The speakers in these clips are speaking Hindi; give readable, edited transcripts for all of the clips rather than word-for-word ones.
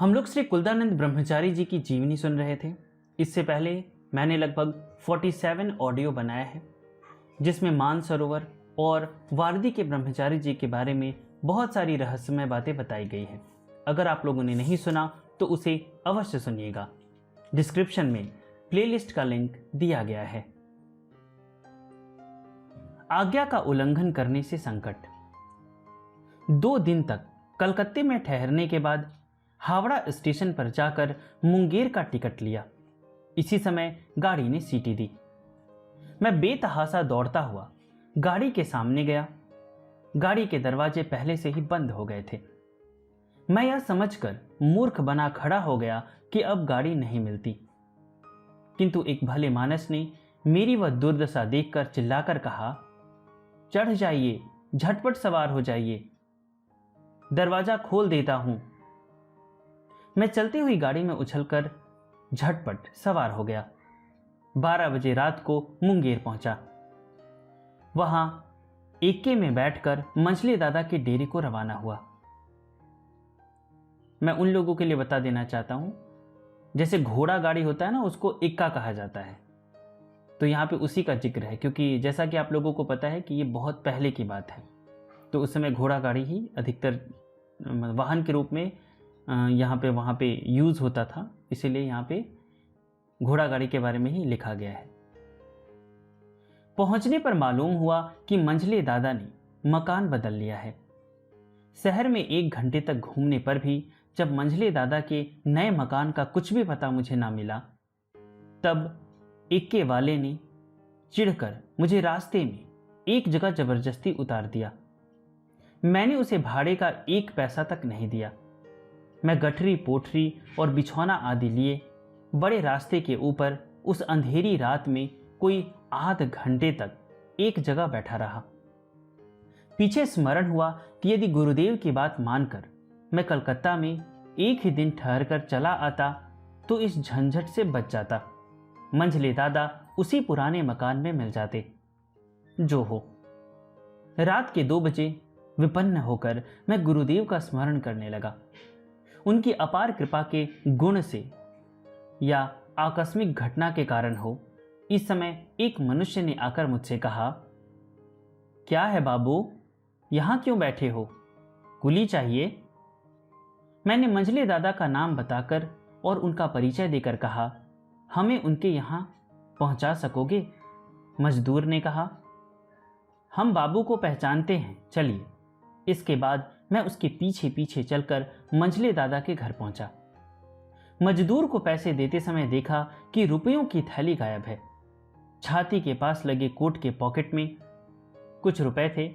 हम लोग श्री कुलदानंद ब्रह्मचारी जी की जीवनी सुन रहे थे। इससे पहले मैंने लगभग 47 ऑडियो बनाया है, जिसमें मानसरोवर और वारदी के ब्रह्मचारी जी के बारे में बहुत सारी रहस्यमय बातें बताई गई हैं। अगर आप लोगों ने नहीं सुना तो उसे अवश्य सुनिएगा। डिस्क्रिप्शन में प्लेलिस्ट का लिंक दिया गया है। आज्ञा का उल्लंघन करने से संकट। 2 दिन तक कलकत्ते में ठहरने के बाद हावड़ा स्टेशन पर जाकर मुंगेर का टिकट लिया। इसी समय गाड़ी ने सीटी दी। मैं बेतहासा दौड़ता हुआ गाड़ी के सामने गया। गाड़ी के दरवाजे पहले से ही बंद हो गए थे। मैं यह समझकर मूर्ख बना खड़ा हो गया कि अब गाड़ी नहीं मिलती, किंतु एक भले मानस ने मेरी वह दुर्दशा देखकर चिल्लाकर कहा, चढ़ जाइए, झटपट सवार हो जाइए, दरवाजा खोल देता हूं। मैं चलती हुई गाड़ी में उछलकर झटपट सवार हो गया। 12 बजे रात को मुंगेर पहुंचा। वहां एके में बैठकर मंझले दादा के डेरे को रवाना हुआ। मैं उन लोगों के लिए बता देना चाहता हूं, जैसे घोड़ा गाड़ी होता है ना, उसको इक्का कहा जाता है, तो यहां पे उसी का जिक्र है, क्योंकि जैसा कि आप लोगों को पता है कि ये बहुत पहले की बात है, तो उस समय घोड़ा गाड़ी ही अधिकतर वाहन के रूप में यहाँ पे वहाँ पे यूज़ होता था, इसीलिए यहाँ पे घोड़ा गाड़ी के बारे में ही लिखा गया है। पहुंचने पर मालूम हुआ कि मंझले दादा ने मकान बदल लिया है। शहर में 1 घंटे तक घूमने पर भी जब मंझले दादा के नए मकान का कुछ भी पता मुझे ना मिला, तब इक्के वाले ने चिढ़कर मुझे रास्ते में एक जगह जबरदस्ती उतार दिया। मैंने उसे भाड़े का 1 पैसा तक नहीं दिया। मैं गठरी पोठरी और बिछौना आदि लिए बड़े रास्ते के ऊपर उस अंधेरी रात में कोई आध घंटे तक एक जगह बैठा रहा। पीछे स्मरण हुआ कि यदि गुरुदेव की बात मानकर मैं कलकत्ता में एक ही दिन ठहरकर चला आता तो इस झंझट से बच जाता। मंझले दादा उसी पुराने मकान में मिल जाते। जो हो। रात के 2 बजे विपन्न होकर मैं गुरुदेव का स्मरण करने लगा। उनकी अपार कृपा के गुण से या आकस्मिक घटना के कारण हो, इस समय एक मनुष्य ने आकर मुझसे कहा, क्या है बाबू, यहां क्यों बैठे हो, कुली चाहिए? मैंने मंझले दादा का नाम बताकर और उनका परिचय देकर कहा, हमें उनके यहां पहुंचा सकोगे? मजदूर ने कहा, हम बाबू को पहचानते हैं, चलिए। इसके बाद मैं उसके पीछे पीछे चलकर मंझले दादा के घर पहुंचा। मजदूर को पैसे देते समय देखा कि रुपयों की थैली गायब है। छाती के पास लगे कोट के पॉकेट में कुछ रुपए थे।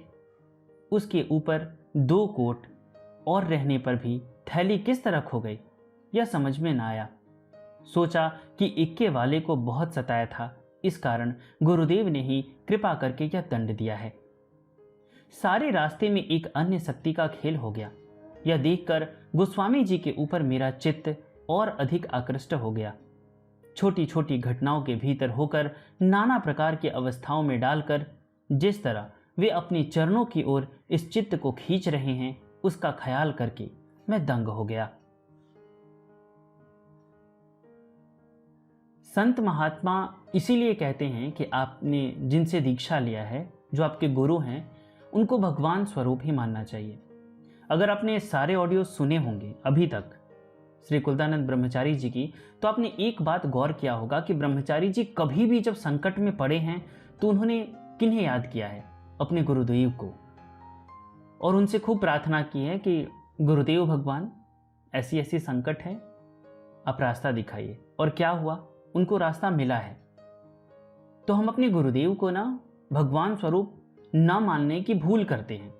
उसके ऊपर 2 कोट और रहने पर भी थैली किस तरह खो गई, यह समझ में ना आया। सोचा कि इक्के वाले को बहुत सताया था, इस कारण गुरुदेव ने ही कृपा करके यह दंड दिया है। सारे रास्ते में एक अन्य शक्ति का खेल हो गया। यह देखकर गोस्वामी जी के ऊपर मेरा चित्त और अधिक आकृष्ट हो गया। छोटी छोटी घटनाओं के भीतर होकर नाना प्रकार की अवस्थाओं में डालकर जिस तरह वे अपने चरणों की ओर इस चित्त को खींच रहे हैं, उसका ख्याल करके मैं दंग हो गया। संत महात्मा इसीलिए कहते हैं कि आपने जिनसे दीक्षा लिया है, जो आपके गुरु हैं, उनको भगवान स्वरूप ही मानना चाहिए। अगर आपने सारे ऑडियो सुने होंगे अभी तक श्री कुलदानंद ब्रह्मचारी जी की, तो आपने एक बात गौर किया होगा कि ब्रह्मचारी जी कभी भी जब संकट में पड़े हैं तो उन्होंने किन्हें याद किया है? अपने गुरुदेव को, और उनसे खूब प्रार्थना की है कि गुरुदेव भगवान, ऐसी ऐसी संकट है, आप रास्ता दिखाइए। और क्या हुआ? उनको रास्ता मिला है। तो हम अपने गुरुदेव को ना भगवान स्वरूप न मानने की भूल करते हैं।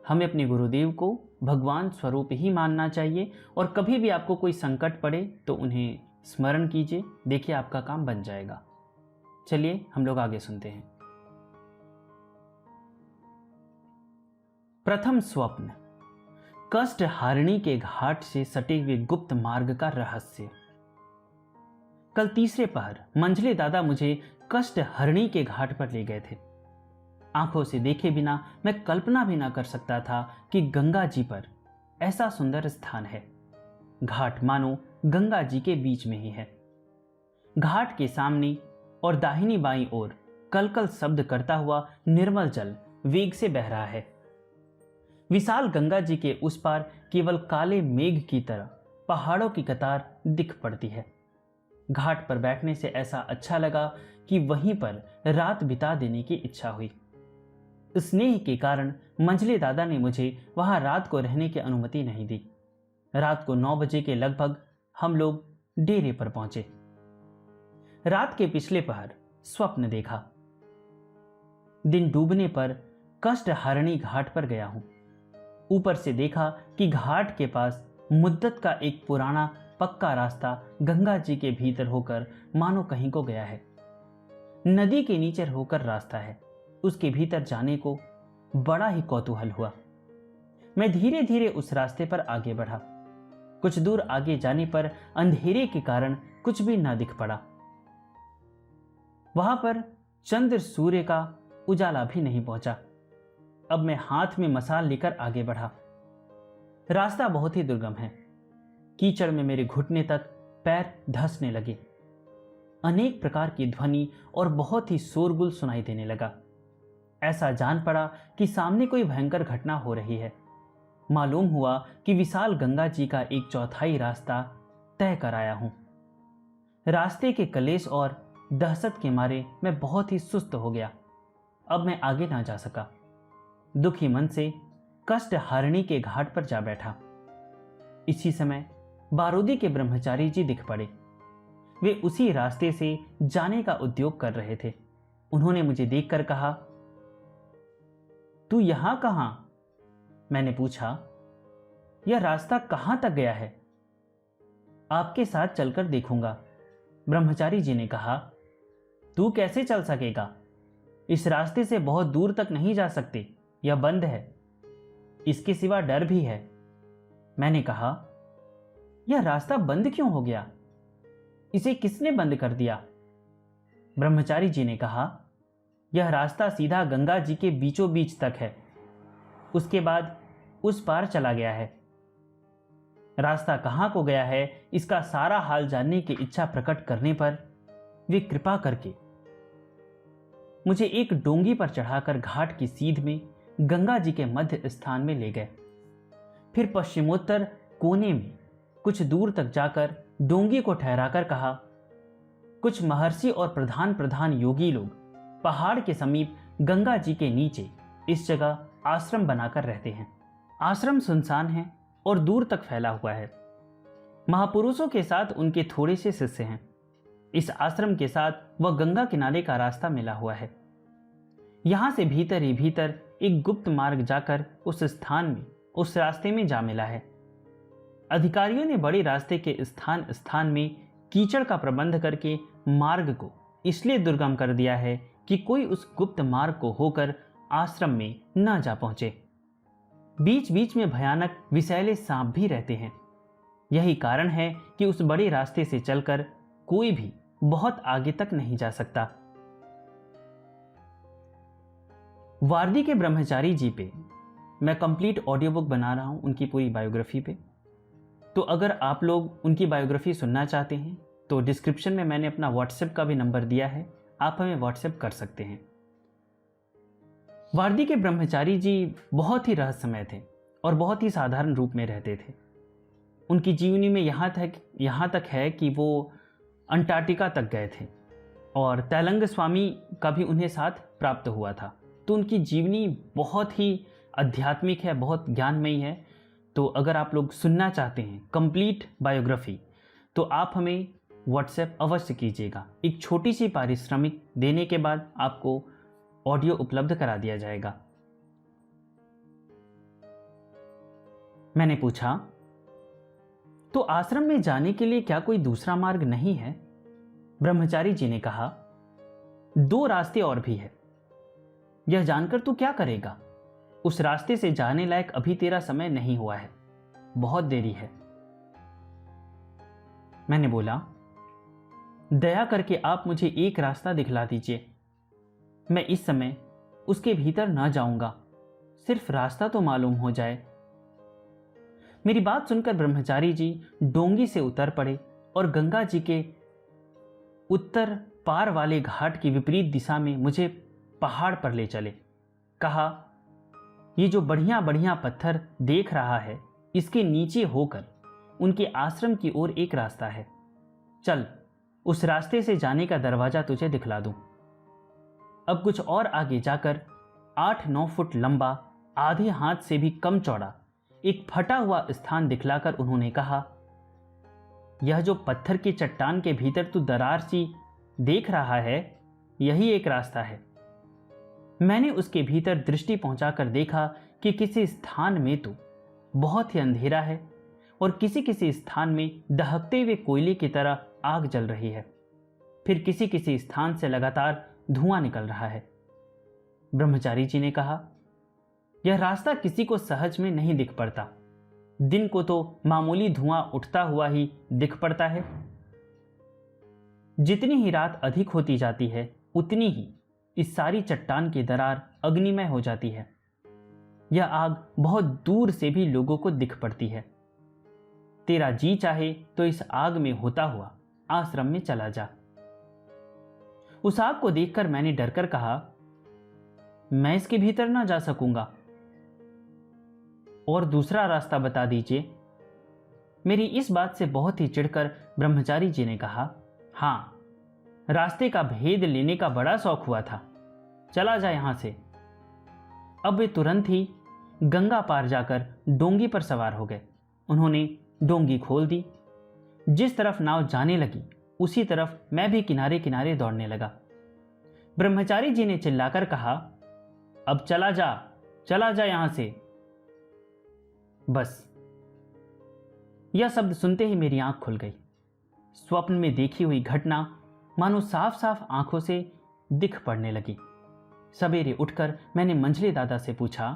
हमें अपने गुरुदेव को भगवान स्वरूप ही मानना चाहिए, और कभी भी आपको कोई संकट पड़े तो उन्हें स्मरण कीजिए, देखिए आपका काम बन जाएगा। चलिए हम लोग आगे सुनते हैं। प्रथम स्वप्न, कष्ट हारिणी के घाट से सटे हुए गुप्त मार्ग का रहस्य। कल तीसरे पहर मंझले दादा मुझे कष्ट हरिणी के घाट पर ले गए थे। आंखों से देखे बिना मैं कल्पना भी ना कर सकता था कि गंगा जी पर ऐसा सुंदर स्थान है। घाट मानो गंगा जी के बीच में ही है। घाट के सामने और दाहिनी बाईं ओर कलकल शब्द करता हुआ निर्मल जल वेग से बह रहा है। विशाल गंगा जी के उस पार केवल काले मेघ की तरह पहाड़ों की कतार दिख पड़ती है। घाट पर बैठने से ऐसा अच्छा लगा कि वहीं पर रात बिता देने की इच्छा हुई। स्नेह के कारण मंझले दादा ने मुझे वहां रात को रहने की अनुमति नहीं दी। रात को 9 बजे के लगभग हम लोग डेरे पर पहुंचे। रात के पिछले पहर स्वप्न देखा। दिन डूबने पर कष्टहारिणी घाट पर गया हूं। ऊपर से देखा कि घाट के पास मुद्दत का एक पुराना पक्का रास्ता गंगा जी के भीतर होकर मानो कहीं को गया है। नदी के नीचे होकर रास्ता है। उसके भीतर जाने को बड़ा ही कौतूहल हुआ। मैं धीरे धीरे उस रास्ते पर आगे बढ़ा। कुछ दूर आगे जाने पर अंधेरे के कारण कुछ भी ना दिख पड़ा। वहां पर चंद्र सूर्य का उजाला भी नहीं पहुंचा। अब मैं हाथ में मसाल लेकर आगे बढ़ा। रास्ता बहुत ही दुर्गम है। कीचड़ में मेरे घुटने तक पैर धंसने लगे। अनेक प्रकार की ध्वनि और बहुत ही शोरगुल सुनाई देने लगा। ऐसा जान पड़ा कि सामने कोई भयंकर घटना हो रही है। मालूम हुआ कि विशाल गंगा जी का 1/4 रास्ता तय कर आया हूं। रास्ते के कलेश और दहशत के मारे मैं बहुत ही सुस्त हो गया। अब मैं आगे ना जा सका। दुखी मन से कष्टहारिणी के घाट पर जा बैठा। इसी समय बारूदी के ब्रह्मचारी जी दिख पड़े। वे उसी रास्ते से जाने का उद्योग कर रहे थे। उन्होंने मुझे देखकर कहा, तू यहां कहां? मैंने पूछा, यह रास्ता कहां तक गया है? आपके साथ चलकर देखूंगा। ब्रह्मचारी जी ने कहा, तू कैसे चल सकेगा? इस रास्ते से बहुत दूर तक नहीं जा सकते, यह बंद है। इसके सिवा डर भी है। मैंने कहा, यह रास्ता बंद क्यों हो गया? इसे किसने बंद कर दिया? ब्रह्मचारी जी ने कहा, यह रास्ता सीधा गंगा जी के बीचों बीच तक है। उसके बाद उस पार चला गया है। रास्ता कहां को गया है, इसका सारा हाल जानने की इच्छा प्रकट करने पर वे कृपा करके मुझे एक डोंगी पर चढ़ाकर घाट की सीध में गंगा जी के मध्य स्थान में ले गए। फिर पश्चिमोत्तर कोने में कुछ दूर तक जाकर डोंगी को ठहराकर कहा, कुछ महर्षि और प्रधान प्रधान योगी लोग पहाड़ के समीप गंगा जी के नीचे इस जगह आश्रम बनाकर रहते हैं। आश्रम सुनसान है और दूर तक फैला हुआ है। महापुरुषों के साथ उनके थोड़े से शिष्य हैं। इस आश्रम के साथ वह गंगा किनारे का रास्ता मिला हुआ है। यहां से भीतर ही भीतर एक गुप्त मार्ग जाकर उस स्थान में उस रास्ते में जा मिला है। अधिकारियों ने बड़े रास्ते के स्थान स्थान में कीचड़ का प्रबंध करके मार्ग को इसलिए दुर्गम कर दिया है कि कोई उस गुप्त मार्ग को होकर आश्रम में न जा पहुंचे। बीच बीच में भयानक विषैले सांप भी रहते हैं। यही कारण है कि उस बड़े रास्ते से चलकर कोई भी बहुत आगे तक नहीं जा सकता। वारदी के ब्रह्मचारी जी पे मैं कंप्लीट ऑडियो बुक बना रहा हूं, उनकी पूरी बायोग्राफी पे। तो अगर आप लोग उनकी बायोग्राफी सुनना चाहते हैं तो डिस्क्रिप्शन में मैंने अपना व्हाट्सएप का भी नंबर दिया है, आप हमें व्हाट्सएप कर सकते हैं। वारदी के ब्रह्मचारी जी बहुत ही रहस्यमय थे और बहुत ही साधारण रूप में रहते थे। उनकी जीवनी में यहाँ तक है कि वो अंटार्कटिका तक गए थे और तैलंग स्वामी का भी उन्हें साथ प्राप्त हुआ था। तो उनकी जीवनी बहुत ही आध्यात्मिक है, बहुत ज्ञानमयी है। तो अगर आप लोग सुनना चाहते हैं कंप्लीट बायोग्राफी तो आप हमें व्हाट्सएप अवश्य कीजिएगा। एक छोटी सी पारिश्रमिक देने के बाद आपको ऑडियो उपलब्ध करा दिया जाएगा। मैंने पूछा, तो आश्रम में जाने के लिए क्या कोई दूसरा मार्ग नहीं है? ब्रह्मचारी जी ने कहा, 2 रास्ते और भी है। यह जानकर तू क्या करेगा? उस रास्ते से जाने लायक अभी तेरा समय नहीं हुआ है, बहुत देरी है। मैंने बोला, दया करके आप मुझे एक रास्ता दिखला दीजिए। मैं इस समय उसके भीतर न जाऊंगा, सिर्फ रास्ता तो मालूम हो जाए। मेरी बात सुनकर ब्रह्मचारी जी डोंगी से उतर पड़े और गंगा जी के उत्तर पार वाले घाट की विपरीत दिशा में मुझे पहाड़ पर ले चले। कहा, ये जो बढ़िया बढ़िया पत्थर देख रहा है, इसके नीचे होकर उनके आश्रम की ओर एक रास्ता है। चल, उस रास्ते से जाने का दरवाजा तुझे दिखला दूं। अब कुछ और आगे जाकर 8-9 फुट लंबा, आधे हाथ से भी कम चौड़ा एक फटा हुआ स्थान दिखलाकर उन्होंने कहा, यह जो पत्थर की चट्टान के भीतर तू दरार सी देख रहा है, यही एक रास्ता है। मैंने उसके भीतर दृष्टि पहुंचाकर देखा कि किसी स्थान में तो बहुत ही अंधेरा है और किसी किसी स्थान में दहकते हुए कोयले की तरह आग जल रही है। फिर किसी किसी स्थान से लगातार धुआं निकल रहा है। ब्रह्मचारी जी ने कहा, यह रास्ता किसी को सहज में नहीं दिख पड़ता। दिन को तो मामूली धुआं उठता हुआ ही दिख पड़ता है। जितनी ही रात अधिक होती जाती है, उतनी ही इस सारी चट्टान की दरार अग्निमय हो जाती है। यह आग बहुत दूर से भी लोगों को दिख पड़ती है। तेरा जी चाहे तो इस आग में होता हुआ आश्रम में चला जा। उस आग को देखकर मैंने डरकर कहा, मैं इसके भीतर ना जा सकूंगा, और दूसरा रास्ता बता दीजिए। मेरी इस बात से बहुत ही चिढ़कर ब्रह्मचारी जी ने कहा, हाँ, रास्ते का भेद लेने का बड़ा शौक हुआ था, चला जा यहां से। अब वे तुरंत ही गंगा पार जाकर डोंगी पर सवार हो गए। उन्होंने डोंगी खोल दी। जिस तरफ नाव जाने लगी, उसी तरफ मैं भी किनारे किनारे दौड़ने लगा। ब्रह्मचारी जी ने चिल्लाकर कहा, अब चला जा यहां से। बस, यह शब्द सुनते ही मेरी आंख खुल गई। स्वप्न में देखी हुई घटना मानो साफ साफ आंखों से दिख पड़ने लगी। सवेरे उठकर मैंने मंझले दादा से पूछा,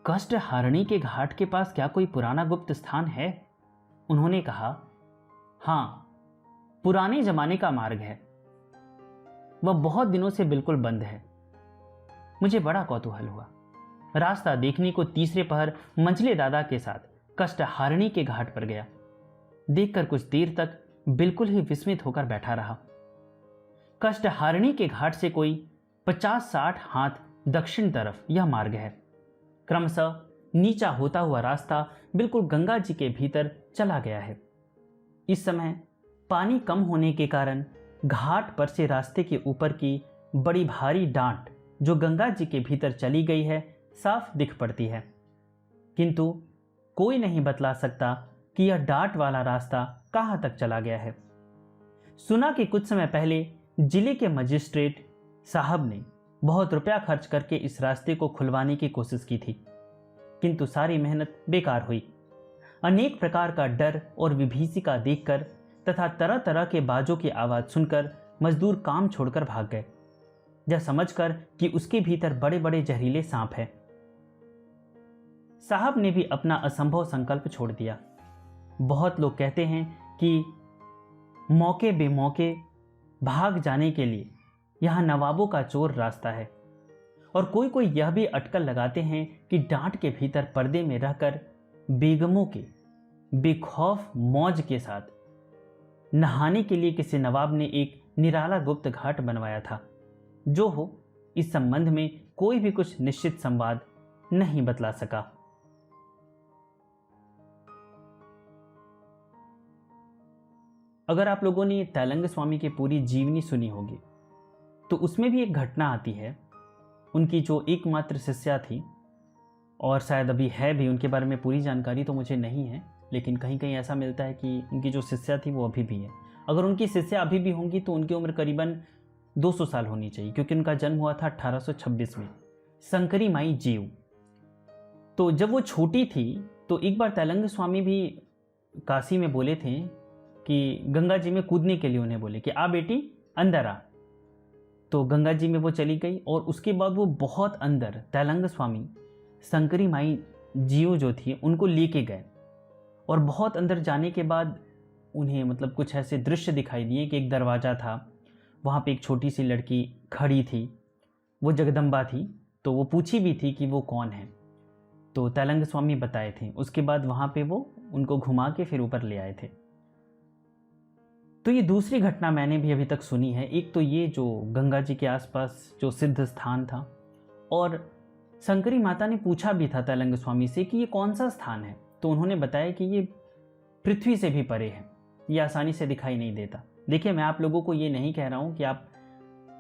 कष्ट हारणी के घाट के पास क्या कोई पुराना गुप्त स्थान है? उन्होंने कहा, हाँ, पुराने जमाने का मार्ग है। वह बहुत दिनों से बिल्कुल बंद है। मुझे बड़ा कौतूहल हुआ। रास्ता देखने को तीसरे पहर मंझले दादा के साथ कष्ट हारणी के घाट पर गया। देखकर कुछ देर तक बिल्कुल ही विस्मित होकर बैठा रहा। कष्ट हारणी के घाट से कोई 50-60 हाथ दक्षिण तरफ यह मार्ग है। क्रमशः नीचा होता हुआ रास्ता बिल्कुल गंगा जी के भीतर चला गया है। इस समय पानी कम होने के कारण घाट पर से रास्ते के ऊपर की बड़ी भारी डांट जो गंगा जी के भीतर चली गई है, साफ दिख पड़ती है। किंतु कोई नहीं बतला सकता कि यह डांट वाला रास्ता कहां तक चला गया है। सुना कि कुछ समय पहले जिले के मजिस्ट्रेट साहब ने बहुत रुपया खर्च करके इस रास्ते को खुलवाने की कोशिश की थी, किंतु सारी मेहनत बेकार हुई। अनेक प्रकार का डर और विभीषिका देखकर तथा तरह तरह के बाजों की आवाज सुनकर मजदूर काम छोड़कर भाग गए, यह समझकर कि उसके भीतर बड़े बड़े जहरीले सांप हैं। साहब ने भी अपना असंभव संकल्प छोड़ दिया। बहुत लोग कहते हैं कि मौके बेमौके भाग जाने के लिए यहां नवाबों का चोर रास्ता है, और कोई कोई यह भी अटकल लगाते हैं कि डांट के भीतर पर्दे में रहकर बेगमों के बेखौफ मौज के साथ नहाने के लिए किसी नवाब ने एक निराला गुप्त घाट बनवाया था। जो हो, इस संबंध में कोई भी कुछ निश्चित संवाद नहीं बतला सका। अगर आप लोगों ने तैलंग स्वामी की पूरी जीवनी सुनी होगी तो उसमें भी एक घटना आती है। उनकी जो एकमात्र शिष्या थी, और शायद अभी है भी, उनके बारे में पूरी जानकारी तो मुझे नहीं है, लेकिन कहीं कहीं ऐसा मिलता है कि उनकी जो शिष्या थी वो अभी भी है। अगर उनकी शिष्या अभी भी होंगी तो उनकी उम्र करीबन 200 साल होनी चाहिए, क्योंकि उनका जन्म हुआ था 1826 में। शंकरी माई जीव। तो जब वो छोटी थी तो एक बार तैलंग स्वामी भी काशी में बोले थे कि गंगा जी में कूदने के लिए उन्हें बोले कि आ बेटी अंदर आ। तो गंगा जी में वो चली गई और उसके बाद वो बहुत अंदर तैलंग स्वामी शंकरी माई जीव जो थी उनको लेके गए, और बहुत अंदर जाने के बाद उन्हें मतलब कुछ ऐसे दृश्य दिखाई दिए कि एक दरवाज़ा था, वहाँ पे एक छोटी सी लड़की खड़ी थी, वो जगदम्बा थी। तो वो पूछी भी थी कि वो कौन है। तो तैलंग स्वामी बताए थे। उसके बाद वहाँ पे वो उनको घुमा के फिर ऊपर ले आए थे। तो ये दूसरी घटना मैंने भी अभी तक सुनी है। एक तो ये जो गंगा जी के आसपास जो सिद्ध स्थान था, और शंकरी माता ने पूछा भी था तैलंग स्वामी से कि ये कौन सा स्थान है, तो उन्होंने बताया कि ये पृथ्वी से भी परे है, ये आसानी से दिखाई नहीं देता। देखिए, मैं आप लोगों को ये नहीं कह रहा हूँ कि आप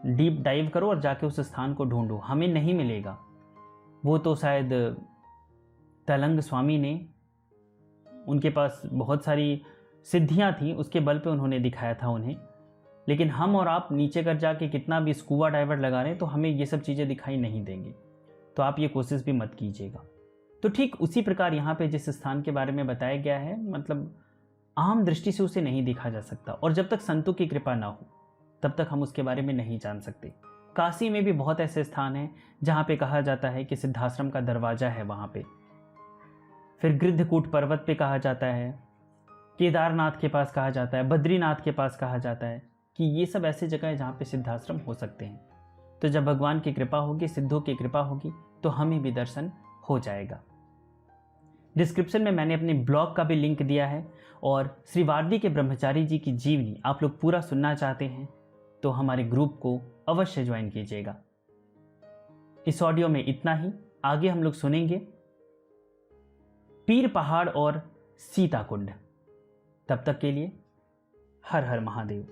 डीप डाइव करो और जाके उस स्थान को ढूंढो, हमें नहीं मिलेगा। वो तो शायद तैलंग स्वामी ने, उनके पास बहुत सारी सिद्धियां थी, उसके बल पे उन्होंने दिखाया था उन्हें। लेकिन हम और आप नीचे कर जाके कितना भी स्कूबा डाइवर लगा रहे हैं तो हमें ये सब चीज़ें दिखाई नहीं देंगी। तो आप ये कोशिश भी मत कीजिएगा। तो ठीक उसी प्रकार यहाँ पे जिस स्थान के बारे में बताया गया है, मतलब आम दृष्टि से उसे नहीं देखा जा सकता, और जब तक संतों की कृपा ना हो तब तक हम उसके बारे में नहीं जान सकते। काशी में भी बहुत ऐसे स्थान हैं जहाँ पे कहा जाता है कि सिद्धाश्रम का दरवाजा है वहाँ पे। फिर गृद्धकूट पर्वत पे कहा जाता है, केदारनाथ के पास कहा जाता है, बद्रीनाथ के पास कहा जाता है कि ये सब ऐसी जगह है जहाँ पे सिद्धाश्रम हो सकते हैं। तो जब भगवान की कृपा होगी, सिद्धों की कृपा होगी, तो हमें भी दर्शन हो जाएगा। डिस्क्रिप्शन में मैंने अपने ब्लॉग का भी लिंक दिया है, और श्री वारदी के ब्रह्मचारी जी की जीवनी आप लोग पूरा सुनना चाहते हैं तो हमारे ग्रुप को अवश्य ज्वाइन कीजिएगा। इस ऑडियो में इतना ही। आगे हम लोग सुनेंगे पीर पहाड़ और सीता कुंड। तब तक के लिए हर हर महादेव।